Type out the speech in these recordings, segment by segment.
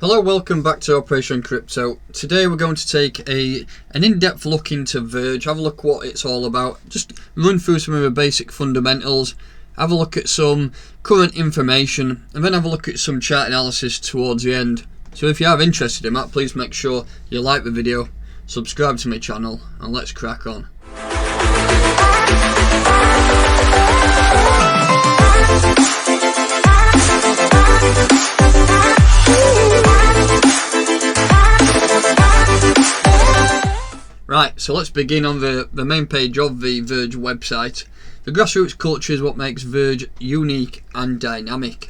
Hello, welcome back to Operation Crypto. Today we're going to take an in-depth look into Verge, have a look what it's all about, just run through some of the basic fundamentals, have a look at some current information, and then have a look at some chart analysis towards the end. So if you are interested in that, please make sure you like the video, subscribe to my channel, and let's crack on. Right, so let's begin on the main page of the Verge website. The grassroots culture is what makes Verge unique and dynamic.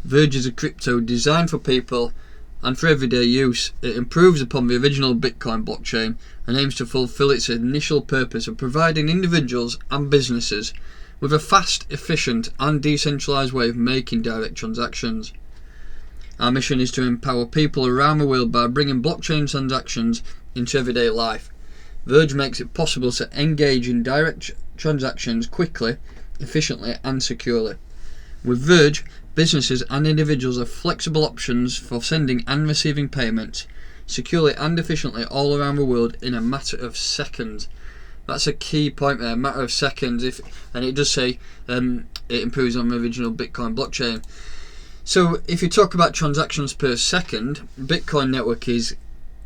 Verge is a crypto designed for people and for everyday use. It improves upon the original Bitcoin blockchain and aims to fulfill its initial purpose of providing individuals and businesses with a fast, efficient and decentralized way of making direct transactions. Our mission is to empower people around the world by bringing blockchain transactions into everyday life. Verge makes it possible to engage in direct transactions quickly, efficiently and securely. With Verge, businesses and individuals have flexible options for sending and receiving payments securely and efficiently all around the world in a matter of seconds. That's a key point there, a matter of seconds. And it does say it improves on the original Bitcoin blockchain. So if you talk about transactions per second, Bitcoin network is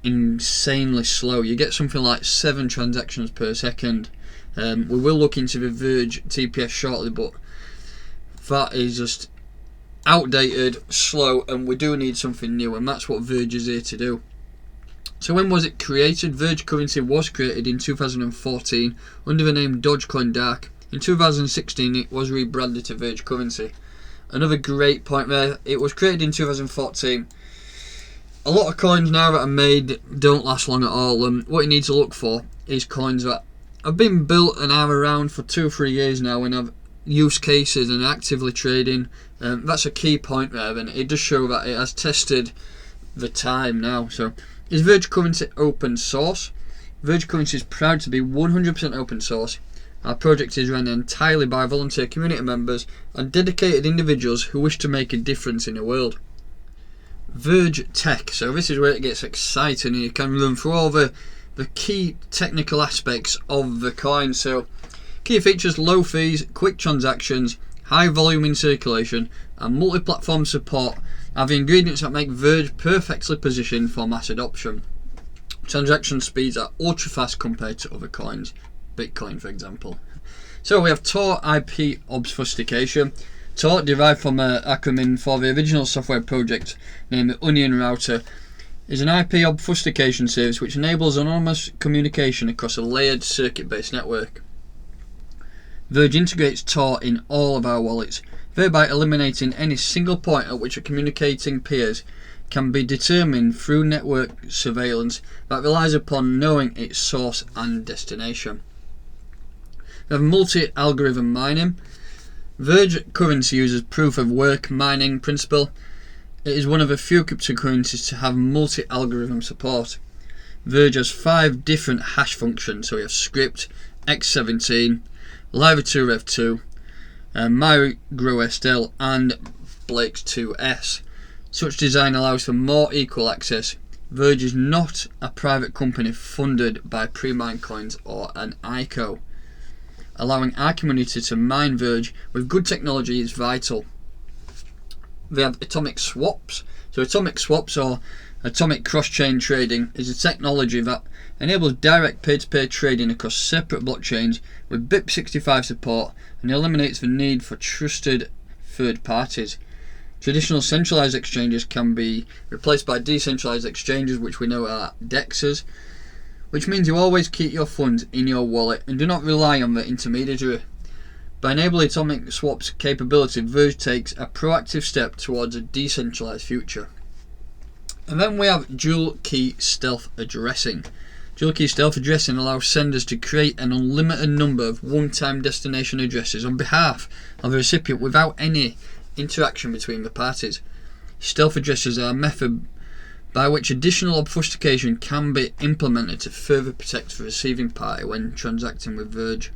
insanely slow. You get something like 7 transactions per second. We will look into the Verge TPS shortly, but that is just outdated, slow, and we do need something new, and that's what Verge is here to do. So when was it created? Verge currency was created in 2014 under the name Dogecoin Dark. In 2016 it was rebranded to Verge currency. Another great point there, it was created in 2014. A lot of coins now that are made don't last long at all, and what you need to look for is coins that have been built and are around for 2 or 3 years now and have use cases and actively trading. That's a key point there, and it does show that it has tested the time now. So, is Verge currency open source? Verge currency is proud to be 100% open source. Our project is run entirely by volunteer community members and dedicated individuals who wish to make a difference in the world. Verge Tech, so this is where it gets exciting, and you can run through all the key technical aspects of the coin. So key features: low fees, quick transactions, high volume in circulation and multi-platform support are the ingredients that make Verge perfectly positioned for mass adoption. Transaction speeds are ultra fast compared to other coins, Bitcoin for example. So we have Tor IP obfuscation. Tor, derived from an acronym for the original software project named the Onion Router, is an IP obfuscation service which enables anonymous communication across a layered circuit-based network. Verge integrates Tor in all of our wallets, thereby eliminating any single point at which a communicating peers can be determined through network surveillance that relies upon knowing its source and destination. We have multi-algorithm mining. Verge currency uses proof of work mining principle. It is one of the few cryptocurrencies to have multi-algorithm support. Verge has 5 different hash functions, so we have script, X17, Liver2 Rev2, MyGrowSL and Blake's 2S. Such design allows for more equal access. Verge is not a private company funded by pre-mined coins or an ICO. Allowing our community to mine Verge with good technology is vital. We have atomic swaps. So atomic swaps, or atomic cross-chain trading, is a technology that enables direct peer-to-peer trading across separate blockchains with BIP65 support and eliminates the need for trusted third parties. Traditional centralized exchanges can be replaced by decentralized exchanges, which we know are DEXs, which means you always keep your funds in your wallet and do not rely on the intermediary. By enabling atomic swaps capability, Verge takes a proactive step towards a decentralized future. And then we have dual key stealth addressing. Dual key stealth addressing allows senders to create an unlimited number of one-time destination addresses on behalf of the recipient without any interaction between the parties. Stealth addresses are a method by which additional obfuscation can be implemented to further protect the receiving party when transacting with Verge.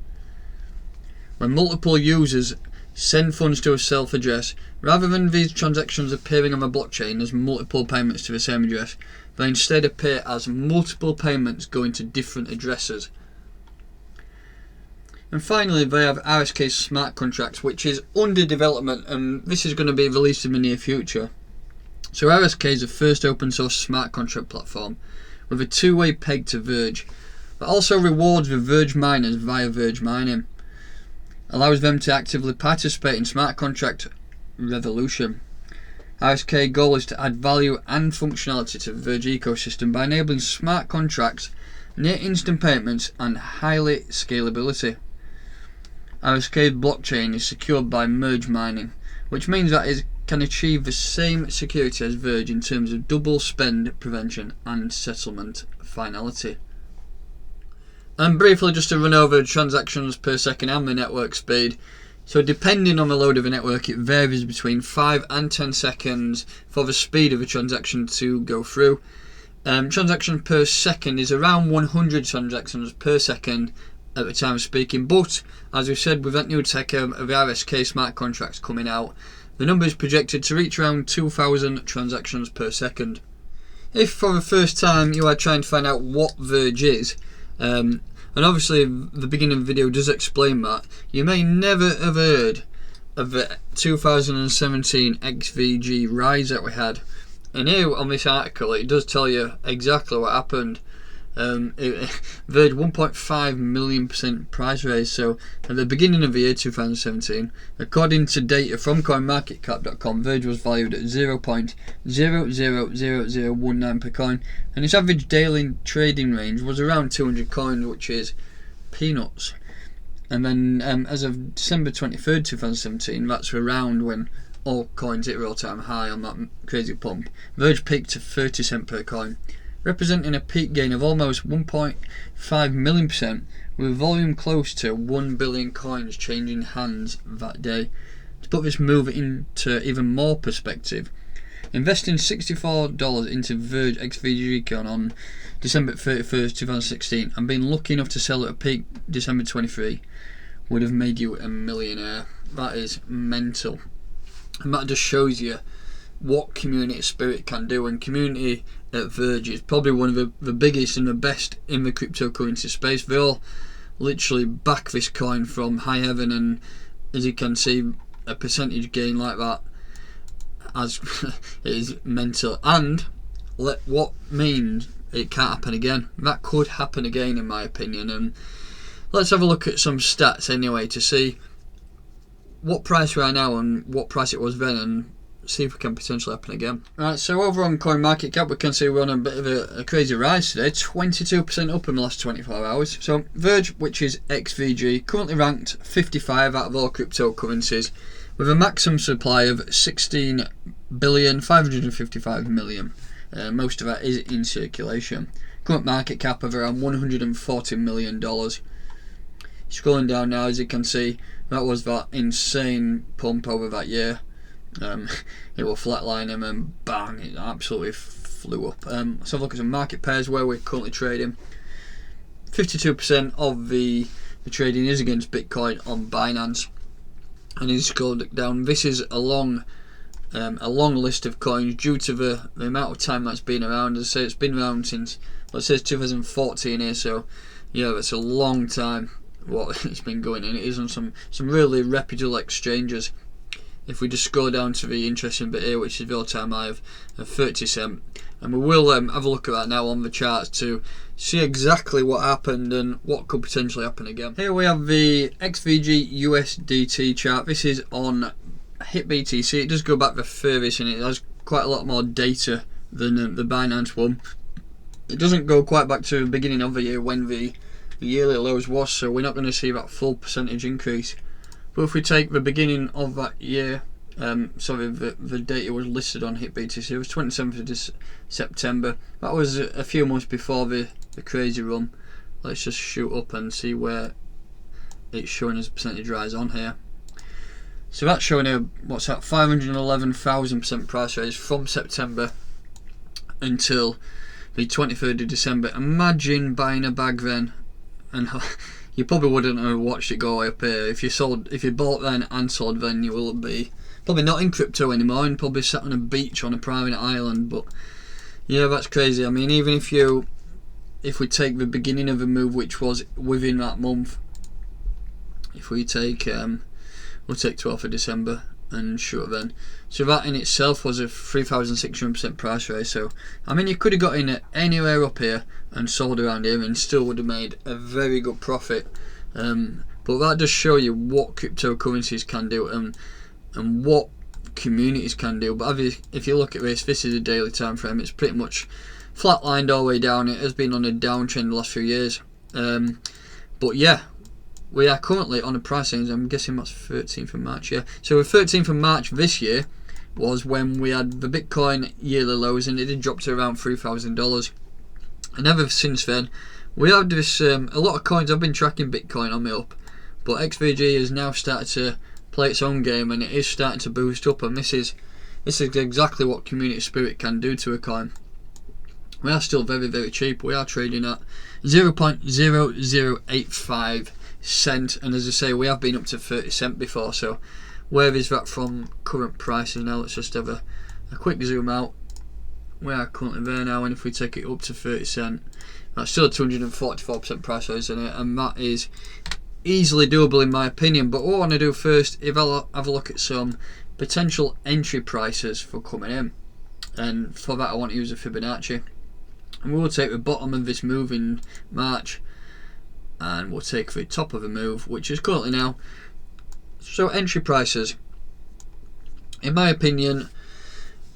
When multiple users send funds to a self address. Rather than these transactions appearing on the blockchain as multiple payments to the same address, they instead appear as multiple payments going to different addresses. And finally, they have RSK smart contracts, which is under development, and this is going to be released in the near future. So RSK is the first open source smart contract platform with a two-way peg to Verge, but also rewards the Verge miners via Verge mining, allows them to actively participate in smart contract revolution. RSK goal is to add value and functionality to the Verge ecosystem by enabling smart contracts, near instant payments, and highly scalability. RSK's blockchain is secured by merge mining, which means that it can achieve the same security as Verge in terms of double spend prevention and settlement finality. And briefly, just to run over transactions per second and the network speed. So depending on the load of the network, it varies between 5 and 10 seconds for the speed of a transaction to go through. Transaction per second is around 100 transactions per second at the time of speaking, but as we said, with that new tech of the RSK smart contracts coming out, the number is projected to reach around 2,000 transactions per second. If for the first time you are trying to find out what Verge is, and obviously the beginning of the video does explain that, you may never have heard of the 2017 Xvg rise that we had. And here on this article it does tell you exactly what happened. Verge 1.5 million% price raise. So at the beginning of the year 2017, according to data from coinmarketcap.com, Verge was valued at 0.000019 per coin, and its average daily trading range was around 200 coins, which is peanuts. And then as of December 23rd 2017, that's around when all coins hit their all-time high on that crazy pump. Verge peaked to 30 cents per coin, representing a peak gain of almost 1.5 million%, with volume close to 1 billion coins changing hands that day. To put this move into even more perspective, investing $64 into Verge Xvg on December 31st 2016 and being lucky enough to sell at a peak December 23 would have made you a millionaire. That is mental, and that just shows you what community spirit can do. And community at Verge is probably one of the biggest and the best in the cryptocurrency space. They all literally back this coin from high heaven, and as you can see, a percentage gain like that as it is mental. And what means it can't happen again? That could happen again, in my opinion. And let's have a look at some stats anyway to see what price we are now and what price it was then, and see if it can potentially happen again. Right, so over on CoinMarketCap we can see we're on a bit of a crazy rise today, 22% up in the last 24 hours. So Verge, which is XVG, currently ranked 55 out of all cryptocurrencies, with a maximum supply of 16,555,000,000. Most of that is in circulation. Current market cap of around $140 million. Scrolling down now, as you can see, that was that insane pump over that year. It will flatline him and bang, it absolutely flew up. Let's have a look at some market pairs where we're currently trading. 52% of the trading is against Bitcoin on Binance, and as you scroll down, this is a long list of coins due to the amount of time that's been around. As I say, it's been around since, let's say, 2014 here, so yeah, that's a long time what it's been going in. It is on some really reputable exchanges. If we just scroll down to the interesting bit here, which is the all-time high of 30 cents, and we will have a look at that now on the charts to see exactly what happened and what could potentially happen again. Here we have the Xvg USDT chart. This is on HitBTC. It does go back the furthest, and it has quite a lot more data than the Binance one. It doesn't go quite back to the beginning of the year when the yearly lows was, so we're not going to see that full percentage increase. But if we take the beginning of that year, the data was listed on HitBTC. It was 27th of September. That was a few months before the crazy run. Let's just shoot up and see where it's showing as a percentage rise on here. So that's showing here, what's that, 511,000% price rise from September until the 23rd of December. Imagine buying a bag then, and you probably wouldn't have watched it go way up here. If you bought then and sold then, you will be probably not in crypto anymore and probably sat on a beach on a private island. But yeah, that's crazy. I mean, even if we take the beginning of a move, which was within that month, if we take we'll take 12th of December and shoot then, so that in itself was a 3,600% price raise. So I mean, you could have got in at anywhere up here and sold around here and still would have made a very good profit. But that does show you what cryptocurrencies can do and what communities can do. But if you look at this is a daily time frame. It's pretty much flatlined all the way down. It has been on a downtrend the last few years. But yeah, we are currently on a price range. I'm guessing that's 13th of March. Yeah, so the 13th of March this year was when we had the Bitcoin yearly lows, and it did drop to around $3,000. And ever since then, we have this a lot of coins. I've been tracking Bitcoin on me up, but Xvg has now started to play its own game, and it is starting to boost up. And this is exactly what community spirit can do to a coin. We are still very, very cheap. We are trading at 0.0085 cent, and as I say, we have been up to 30 cent before. So where is that from current prices now? Let's just have a quick zoom out. We are currently there now, and if we take it up to 30 cent, that's still a 244% price rise in it, and that is easily doable in my opinion. But what I want to do first is have a look at some potential entry prices for coming in, and for that I want to use a Fibonacci, and we'll take the bottom of this move in March, and we'll take the top of the move, which is currently now. So entry prices, in my opinion,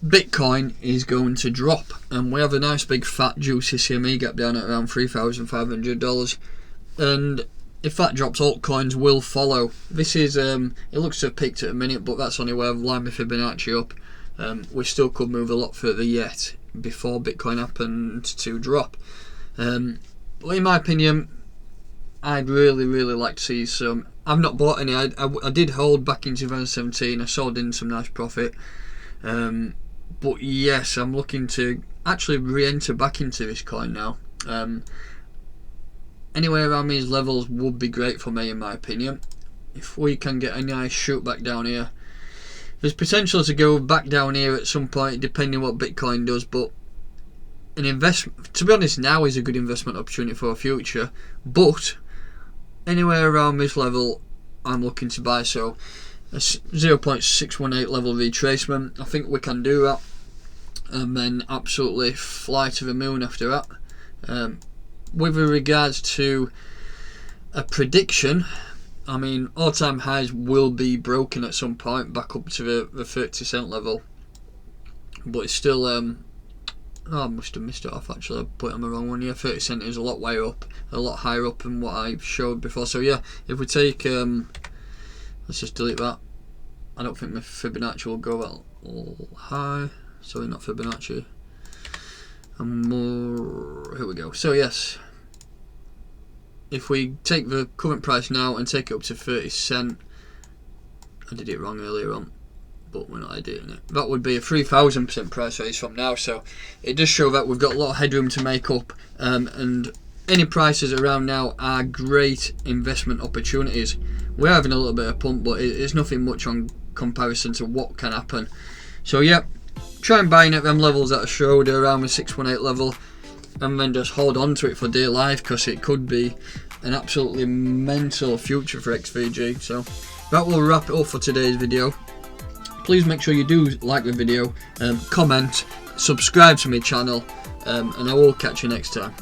Bitcoin is going to drop, and we have a nice big fat juicy CME gap down at around $3,500, and if that drops, altcoins will follow. This is it looks to have peaked at a minute, but that's only where I've lined my Fibonacci up. We still could move a lot further yet before Bitcoin happened to drop. But in my opinion, I'd really like to see some. I've not bought any. I did hold back in 2017. I sold in some nice profit. But yes, I'm looking to actually re-enter back into this coin now. Anywhere around these levels would be great for me, in my opinion. If we can get a nice shoot back down here, there's potential to go back down here at some point, depending what Bitcoin does. But an investment, to be honest, now is a good investment opportunity for a future. But anywhere around this level, I'm looking to buy. So a 0.618 level retracement, I think we can do that, and then absolutely fly to the moon after that. With regards to a prediction, I mean, all-time highs will be broken at some point, back up to the 30 cent level, but it's still oh, I must have missed it off actually. I put it on the wrong one. Yeah, 30 cent is a lot way up, a lot higher up than what I showed before. So yeah, if we take let's just delete that. I don't think my Fibonacci will go that high. Sorry, not Fibonacci. And more. Here we go. So yes, if we take the current price now and take it up to 30 cent, I did it wrong earlier on, but we're not editing it. That would be a 3,000% price raise from now. So it does show that we've got a lot of headroom to make up, and any prices around now are great investment opportunities. We're having a little bit of pump, but it's nothing much on comparison to what can happen. So yeah, try and buy in at them levels that I showed around the 618 level, and then just hold on to it for dear life, because it could be an absolutely mental future for Xvg. So that will wrap it up for today's video. Please make sure you do like the video, comment, subscribe to my channel, and I will catch you next time.